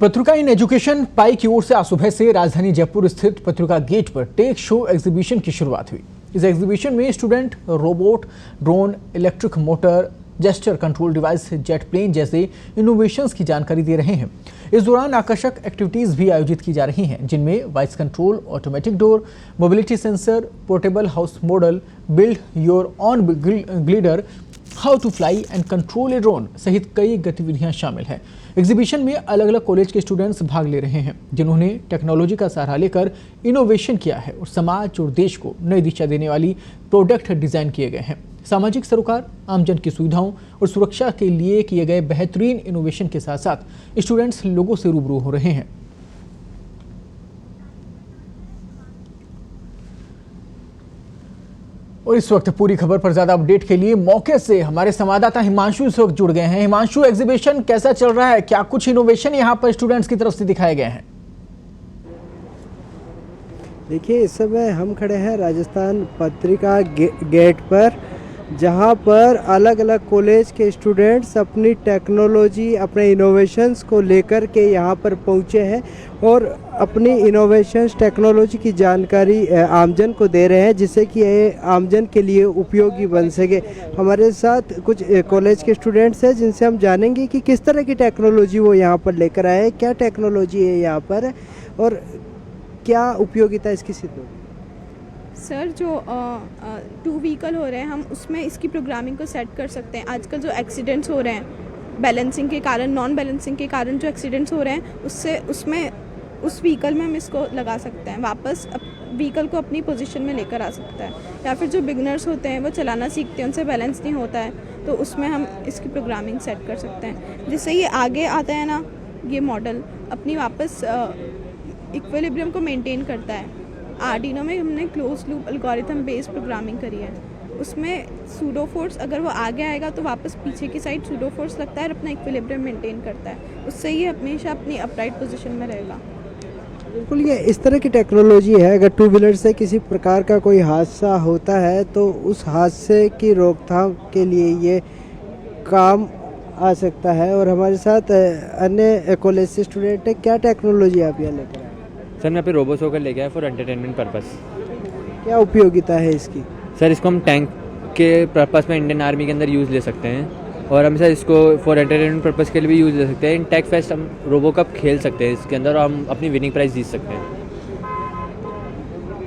पत्रिका in education पाई की ओर से आज सुबह से राजधानी जयपुर स्थित पत्रिका गेट पर टेक शो एग्जीबिशन की शुरुआत हुई। इस एग्जीबिशन में student robot, drone, electric motor, gesture control device, jet plane जैसे इनोवेशंस की जानकारी दे रहे हैं। इस दौरान आकर्षक एक्टिविटीज भी आयोजित की जा रही हैं, जिनमें voice control, automatic door, mobility sensor, portable house model, build your own glider, how to fly and control a drone सहित कई गतिविधियां शामिल हैं। एग्जीबिशन में अलग अलग कॉलेज के स्टूडेंट्स भाग ले रहे हैं, जिन्होंने टेक्नोलॉजी का सहारा लेकर इनोवेशन किया है और समाज और देश को नई दिशा देने वाली प्रोडक्ट डिजाइन किए गए हैं। सामाजिक सरोकार, आमजन की सुविधाओं और सुरक्षा के लिए किए गए बेहतरीन इनोवेशन के साथ साथ स्टूडेंट्स लोगों से रूबरू हो रहे हैं। और इस वक्त पूरी खबर पर ज्यादा अपडेट के लिए मौके से हमारे संवाददाता हिमांशु इस वक्त जुड़ गए हैं। हिमांशु, एग्जीबिशन कैसा चल रहा है? क्या कुछ इनोवेशन यहाँ पर स्टूडेंट्स की तरफ से दिखाए गए हैं? देखिए, इस समय हम खड़े हैं राजस्थान पत्रिका गेट पर, जहां पर अलग अलग कॉलेज के स्टूडेंट्स अपनी टेक्नोलॉजी, अपने इनोवेशंस को लेकर के यहां पर पहुंचे हैं और अपनी इनोवेशंस, टेक्नोलॉजी की जानकारी आमजन को दे रहे हैं, जिससे कि ये आमजन के लिए उपयोगी बन सके। हमारे साथ कुछ कॉलेज के स्टूडेंट्स हैं, जिनसे हम जानेंगे कि किस तरह की टेक्नोलॉजी वो यहाँ पर लेकर आए हैं, क्या टेक्नोलॉजी है यहाँ पर और क्या उपयोगिता इसकी सिद्ध होगी। सर, जो 2 व्हीकल हो रहे हैं, हम उसमें इसकी प्रोग्रामिंग को सेट कर सकते हैं। आजकल जो एक्सीडेंट्स हो रहे हैं बैलेंसिंग के कारण, नॉन बैलेंसिंग के कारण जो एक्सीडेंट्स हो रहे हैं, उस व्हीकल में हम इसको लगा सकते हैं, वापस व्हीकल को अपनी पोजीशन में लेकर आ सकता है। या फिर जो बिगनर्स होते हैं, वो चलाना सीखते हैं, उनसे बैलेंस नहीं होता है, तो उसमें हम इसकी प्रोग्रामिंग सेट कर सकते हैं, जिससे ये आगे आता है ना, ये मॉडल अपनी वापस इक्विलिब्रियम को मेंटेन करता है। आर्डिनो में हमने close loop algorithm based programming करी है। उसमें सूडो फोर्स, अगर वो आगे आएगा तो वापस पीछे की साइड सूडो फोर्स लगता है और अपना इक्विलिब्रियम मेंटेन करता है। उससे ये हमेशा अपनी अपराइट पोजीशन में रहेगा। बिल्कुल, ये इस तरह की टेक्नोलॉजी है, अगर 2 व्हीलर से किसी प्रकार का कोई हादसा होता है तो उस हादसे की रोकथाम के लिए ये काम आ सकता है। और हमारे साथ अन्य कॉलेज से स्टूडेंट है, क्या टेक्नोलॉजी आप यहाँ लेकर आए? सर, मैं यहाँ पे रोबोस होकर लेके आया फॉर एंटरटेनमेंट पर्पस। क्या उपयोगिता है इसकी? सर, इसको हम टैंक के पर्पस में इंडियन आर्मी के अंदर यूज़ ले सकते हैं और हम सर इसको फॉर एंटरटेनमेंट पर्पस के लिए भी यूज़ ले सकते हैं। इन टेक फेस्ट हम रोबो कप खेल सकते हैं इसके अंदर और हम अपनी विनिंग प्राइज जीत सकते हैं।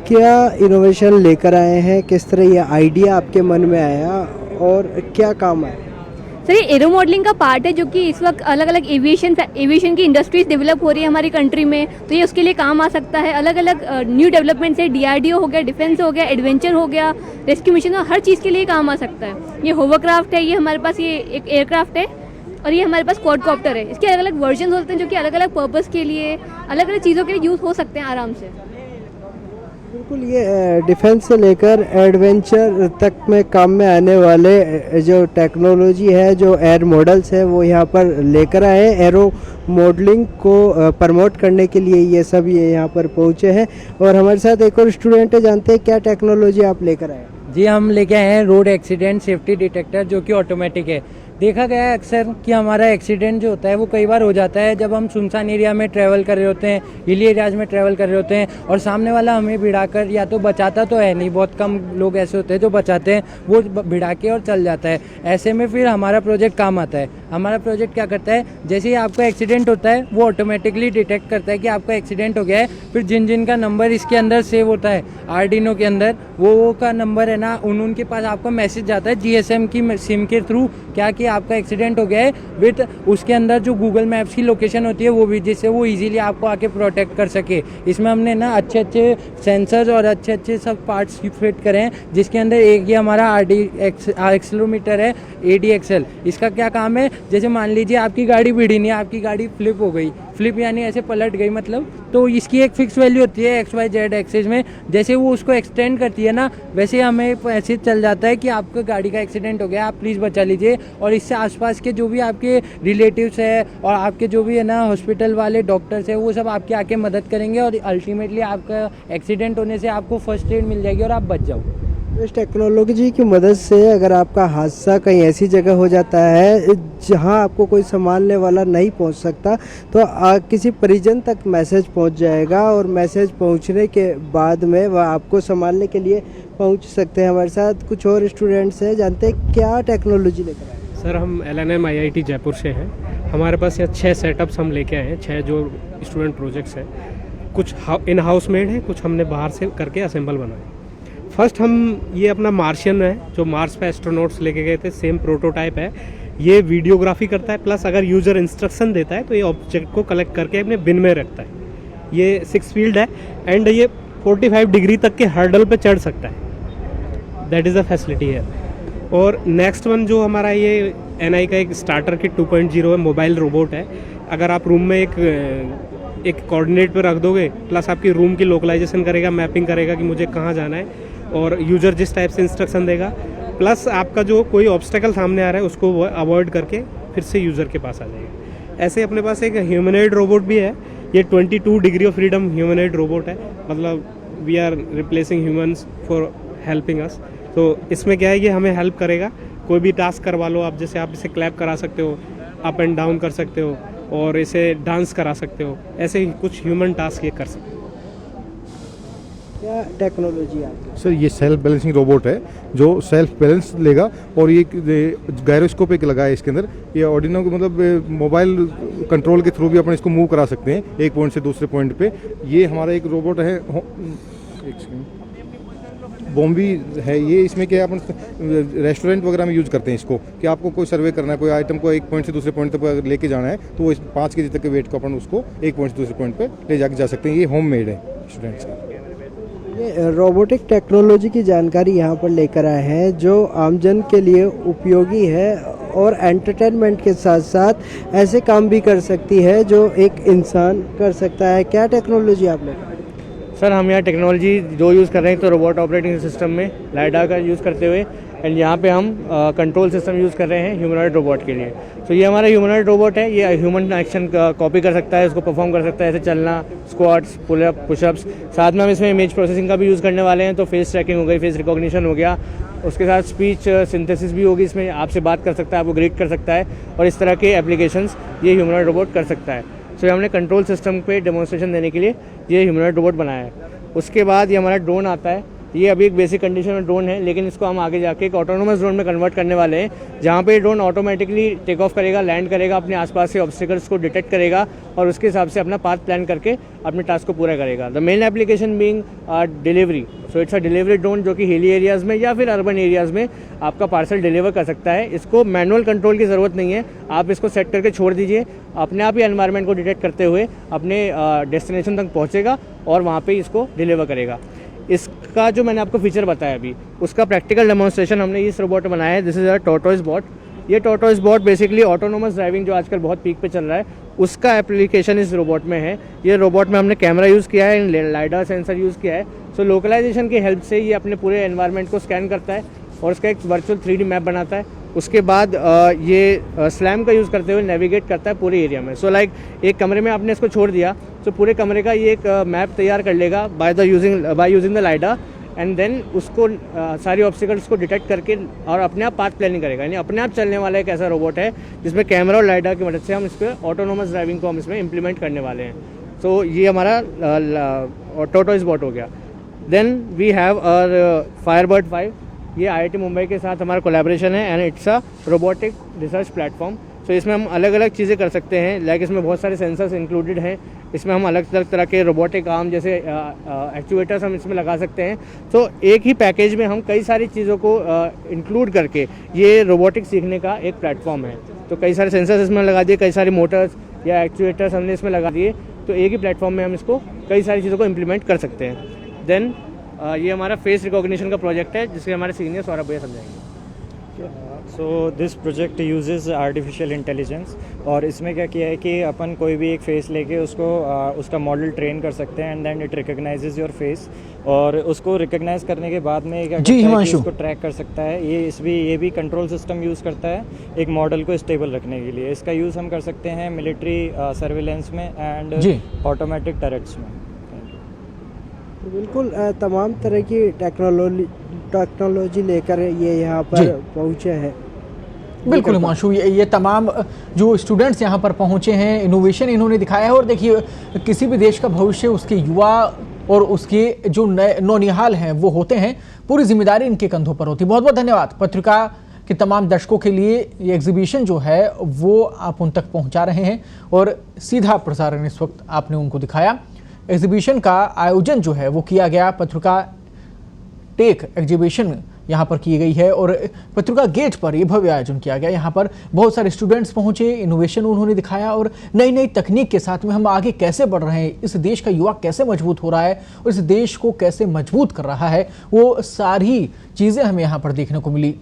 क्या इनोवेशन लेकर आए हैं? किस तरह ये आइडिया आपके मन में आया और क्या काम आया? सर, ये एरो मॉडलिंग का पार्ट है, जो कि इस वक्त अलग अलग एविएशन की इंडस्ट्रीज डेवलप हो रही है हमारी कंट्री में, तो ये उसके लिए काम आ सकता है। अलग अलग न्यू डेवलपमेंट है, DRDO हो गया, डिफेंस हो गया, एडवेंचर हो गया, रेस्क्यू मिशन, हर चीज़ के लिए काम आ सकता है। ये होवरक्राफ्ट है, ये हमारे पास ये एक एयरक्राफ्ट है और ये हमारे पास क्वाडकॉप्टर है। इसके अलग अलग वर्जन होते हैं, जो कि अलग अलग पर्पज़ के लिए, अलग अलग चीज़ों के लिए यूज़ हो सकते हैं आराम से। बिल्कुल, ये डिफेंस से लेकर एडवेंचर तक में काम में आने वाले जो टेक्नोलॉजी है, जो एयर मॉडल्स है, वो यहाँ पर लेकर आए हैं। एरो मॉडलिंग को प्रमोट करने के लिए ये सब ये यहाँ पर पहुँचे हैं। और हमारे साथ एक और स्टूडेंट है, जानते हैं क्या टेक्नोलॉजी आप लेकर आए? जी, हम लेके आए हैं रोड एक्सीडेंट सेफ्टी डिटेक्टर, जो कि ऑटोमेटिक है। देखा गया है अक्सर कि हमारा एक्सीडेंट जो होता है वो कई बार हो जाता है जब हम सुनसान एरिया में ट्रैवल कर रहे होते हैं, हिली एरियाज में ट्रैवल कर रहे होते हैं और सामने वाला हमें भिड़ाकर या तो बचाता तो है नहीं, बहुत कम लोग ऐसे होते हैं जो बचाते हैं, वो भिड़ा के और चल जाता है। ऐसे में फिर हमारा प्रोजेक्ट काम आता है। हमारा प्रोजेक्ट क्या करता है, जैसे ही आपका एक्सीडेंट होता है वो ऑटोमेटिकली डिटेक्ट करता है कि आपका एक्सीडेंट हो गया है। फिर जिन जिन का नंबर इसके अंदर सेव होता है आर्डिनो के अंदर, वो का नंबर है ना, उनके पास आपका मैसेज जाता है GSM की सिम के थ्रू, क्या कि आपका एक्सीडेंट हो गया है, विद उसके अंदर जो गूगल मैप्स की लोकेशन होती है वो भी, जिससे वो इजीली आपको आके प्रोटेक्ट कर सके। इसमें हमने ना अच्छे अच्छे सेंसर्स और अच्छे अच्छे सब पार्ट्स फिट करें हैं, जिसके अंदर एक ही हमारा एक्सेलोमीटर है, ADXL। इसका क्या काम है, जैसे मान लीजिए आपकी गाड़ी भिड़ी नहीं, आपकी गाड़ी फ्लिप हो गई, फ्लिप यानी ऐसे पलट गई मतलब, तो इसकी एक फिक्स वैल्यू होती है XYZ एक्सिस में। जैसे वो उसको एक्सटेंड करती है ना, वैसे हमें ऐसे चल जाता है कि आपका गाड़ी का एक्सीडेंट हो गया, आप प्लीज़ बचा लीजिए। और इससे आसपास के जो भी आपके रिलेटिव्स है और आपके जो भी है ना हॉस्पिटल वाले डॉक्टर्स है, वो सब आपके आके मदद करेंगे और अल्टीमेटली आपका एक्सीडेंट होने से आपको फर्स्ट एड मिल जाएगी और आप बच जाओगे। इस टेक्नोलॉजी की मदद से अगर आपका हादसा कहीं ऐसी जगह हो जाता है जहां आपको कोई संभालने वाला नहीं पहुंच सकता, तो किसी परिजन तक मैसेज पहुंच जाएगा और मैसेज पहुंचने के बाद में वह आपको संभालने के लिए पहुंच सकते हैं। हमारे साथ कुछ और स्टूडेंट्स हैं, जानते हैं क्या टेक्नोलॉजी लेकर आए। सर हम LNM IIT जयपुर से हैं। हमारे पास यहाँ 6 सेटअप्स हम लेके आए हैं, 6 जो स्टूडेंट प्रोजेक्ट्स हैं। कुछ इन हाउस मेड हैं, कुछ हमने बाहर से करके असेंबल बनाए। फर्स्ट हम ये अपना मार्शियन है जो मार्स पे एस्ट्रोनॉट्स लेके गए थे, सेम प्रोटोटाइप है। ये वीडियोग्राफी करता है, प्लस अगर यूज़र इंस्ट्रक्शन देता है तो ये ऑब्जेक्ट को कलेक्ट करके अपने बिन में रखता है। ये 6 फील्ड है एंड ये 45 डिग्री तक के हर्डल पे चढ़ सकता है। दैट इज़ अ फैसिलिटी है। और नेक्स्ट वन जो हमारा ये NI का एक स्टार्टर किट 2.0 है, मोबाइल रोबोट है। अगर आप रूम में एक कोऑर्डिनेट पर रख दोगे, प्लस आपकी रूम की लोकलाइजेशन करेगा, मैपिंग करेगा कि मुझे कहाँ जाना है, और यूज़र जिस टाइप से इंस्ट्रक्शन देगा, प्लस आपका जो कोई ऑब्स्टेकल सामने आ रहा है उसको वो अवॉइड करके फिर से यूज़र के पास आ जाएगा। ऐसे अपने पास एक ह्यूमनॉइड रोबोट भी है। ये 22 degree of freedom humanoid robot है, मतलब we are replacing humans for helping us. तो इसमें क्या है, ये हमें हेल्प करेगा। कोई भी टास्क करवा लो आप, जैसे आप इसे क्लैप करा सकते हो, अप एंड डाउन कर सकते हो, और इसे डांस करा सकते हो। ऐसे ही कुछ ह्यूमन टास्क ये कर सकते हो। क्या टेक्नोलॉजी आपकी? सर ये सेल्फ बैलेंसिंग रोबोट है जो सेल्फ बैलेंस लेगा, और ये गायरोस्कोप एक लगा है इसके अंदर। ये ऑर्डिनो को मतलब मोबाइल कंट्रोल के थ्रू भी अपन इसको मूव करा सकते हैं एक पॉइंट से दूसरे पॉइंट पे। ये हमारा एक रोबोट है, एक सेकंड, बॉम्बी है ये। इसमें क्या अपन रेस्टोरेंट वगैरह में यूज़ करते हैं इसको, कि आपको कोई सर्वे करना है, कोई आइटम को एक पॉइंट से दूसरे पॉइंट तक लेके जाना है, तो वो 5 kg तक के वेट को अपन उसको एक पॉइंट से दूसरे पॉइंट पे ले जाके जा सकते हैं। ये होम मेड है स्टूडेंट्स का। ये रोबोटिक टेक्नोलॉजी की जानकारी यहाँ पर लेकर आए हैं जो आमजन के लिए उपयोगी है और एंटरटेनमेंट के साथ साथ ऐसे काम भी कर सकती है जो एक इंसान कर सकता है। क्या टेक्नोलॉजी आप लेकर आए? सर हम यहाँ टेक्नोलॉजी जो यूज़ कर रहे हैं तो रोबोट ऑपरेटिंग सिस्टम में लाइडा का यूज़ करते हुए, एंड यहाँ पे हम कंट्रोल सिस्टम यूज़ कर रहे हैं ह्यूमनॉइड रोबोट के लिए। तो ये हमारा ह्यूमनॉइड रोबोट है, ये ह्यूमन एक्शन कॉपी कर सकता है, इसको परफॉर्म कर सकता है, ऐसे चलना, स्क्वाट्स, पुलअप, पुशअप्स। साथ में हम इसमें इमेज प्रोसेसिंग का भी यूज़ करने वाले हैं, तो फेस ट्रैकिंग हो गई, फेस रिकॉग्निशन हो गया, उसके साथ स्पीच सिंथेसिस भी होगी। इसमें आपसे बात कर सकता है, आपको ग्रीट कर सकता है, और इस तरह के एप्लीकेशंस ये ह्यूमनॉइड रोबोट कर सकता है। सो हमने कंट्रोल सिस्टम पे डेमोन्स्ट्रेशन देने के लिए ये ह्यूमनॉइड रोबोट बनाया है। उसके बाद ये हमारा ड्रोन आता है। ये अभी एक बेसिक कंडीशन में ड्रोन है, लेकिन इसको हम आगे जाके एक ऑटोनोमस ड्रोन में कन्वर्ट करने वाले हैं, जहाँ पे ड्रोन ऑटोमेटिकली टेक ऑफ करेगा, लैंड करेगा, अपने आसपास के ऑब्स्टिकल्स को डिटेक्ट करेगा और उसके हिसाब से अपना पाथ प्लान करके अपने टास्क को पूरा करेगा। The main application being delivery. So it's a delivery drone जो कि हिली एरियाज़ में या फिर अर्बन एरियाज़ में आपका पार्सल डिलीवर कर सकता है। इसको मैनुअल कंट्रोल की ज़रूरत नहीं है, आप इसको सेट करके छोड़ दीजिए, अपने आप ही एनवायरनमेंट को डिटेक्ट करते हुए अपने डेस्टिनेशन तक पहुँचेगा और वहाँ पर इसको डिलीवर करेगा। इसका जो मैंने आपको फीचर बताया अभी, उसका प्रैक्टिकल डेमोन्स्ट्रेशन हमने इस रोबोट में बनाया है। This is a tortoise bot. ये tortoise bot basically autonomous driving जो आजकल बहुत पीक पे चल रहा है, उसका एप्लीकेशन इस रोबोट में है। ये रोबोट में हमने कैमरा यूज़ किया है, लाइडा सेंसर यूज़ किया है। सो लोकलाइजेशन की हेल्प से ये अपने पूरे एनवायरनमेंट को स्कैन करता है और उसका एक वर्चुअल 3D मैप बनाता है। उसके बाद ये स्लैम का यूज़ करते हुए नेविगेट करता है पूरे एरिया में। सो लाइक एक कमरे में आपने इसको छोड़ दिया तो पूरे कमरे का ये एक मैप तैयार कर लेगा by using the lidar, and then उसको सारी ऑब्स्टिकल्स को डिटेक्ट करके और अपने आप पाथ प्लानिंग करेगा। यानी अपने आप चलने वाला एक ऐसा रोबोट है जिसमें कैमरा और लाइडा की मदद से हम इस पर ऑटोनोमस ड्राइविंग को हम इसमें इम्प्लीमेंट करने वाले हैं। सो ये हमारा टॉर्टोइस बॉट हो गया। Then we have Firebird 5। ये IIT मुंबई के साथ हमारा कोलैबोरेशन है and it's a robotic research platform. So इसमें हम अलग अलग चीज़ें कर सकते हैं, लाइक इसमें बहुत सारे सेंसर्स इंक्लूडेड हैं। इसमें हम अलग अलग तरह के रोबोटिक आर्म जैसे एक्चुएटर्स हम इसमें लगा सकते हैं। तो एक ही पैकेज में हम कई सारी चीज़ों को इंक्लूड करके ये रोबोटिक सीखने का एक प्लेटफॉर्म है। तो कई सारे सेंसर्स इसमें लगा दिए, कई सारे मोटर्स या एक्चुएटर्स हमने इसमें लगा दिए, तो एक ही प्लेटफॉर्म में हम इसको कई सारी चीज़ों को इम्प्लीमेंट कर सकते हैं। देन ये हमारा फेस रिकॉग्निशन का प्रोजेक्ट है जिसके हमारे सीनियर सौरभ भैया समझाएंगे। So this project uses artificial intelligence, और इसमें क्या किया है कि अपन कोई भी एक फेस लेके उसको उसका मॉडल ट्रेन कर सकते हैं, and then it recognises your face, और उसको रिकॉग्नाइज करने के बाद में क्या करता है कि उसको ट्रैक कर सकता है। ये भी कंट्रोल सिस्टम यूज़ करता है एक मॉडल को स्टेबल रखने के लिए। इसका यूज़ हम कर सकते हैं मिलिट्री सर्विलेंस में एंड ऑटोमेटिक टरेट्स में। तो बिल्कुल तमाम तरह की टेक्नोलॉजी लेकर ये यहाँ जी। पर पहुँचे हैं। बिल्कुल हिमांशु, ये तमाम जो स्टूडेंट्स यहाँ पर पहुँचे हैं, इनोवेशन इन्होंने दिखाया है। और देखिए, किसी भी देश का भविष्य उसके युवा और उसके जो नए नौनिहाल हैं वो होते हैं, पूरी जिम्मेदारी इनके कंधों पर होती है। बहुत बहुत धन्यवाद पत्रिका के तमाम दर्शकों के लिए। ये एग्जीबिशन जो है वो आप उन तक पहुँचा रहे हैं और सीधा प्रसारण इस वक्त आपने उनको दिखाया। एग्जीबिशन का आयोजन जो है वो किया गया, पत्रिका टेक एग्जीबिशन यहाँ पर की गई है और पत्रिका गेट पर ये भव्य आयोजन किया गया। यहाँ पर बहुत सारे स्टूडेंट्स पहुँचे, इनोवेशन उन्होंने दिखाया और नई नई तकनीक के साथ में हम आगे कैसे बढ़ रहे हैं, इस देश का युवा कैसे मजबूत हो रहा है और इस देश को कैसे मजबूत कर रहा है, वो सारी चीज़ें हमें यहाँ पर देखने को मिली।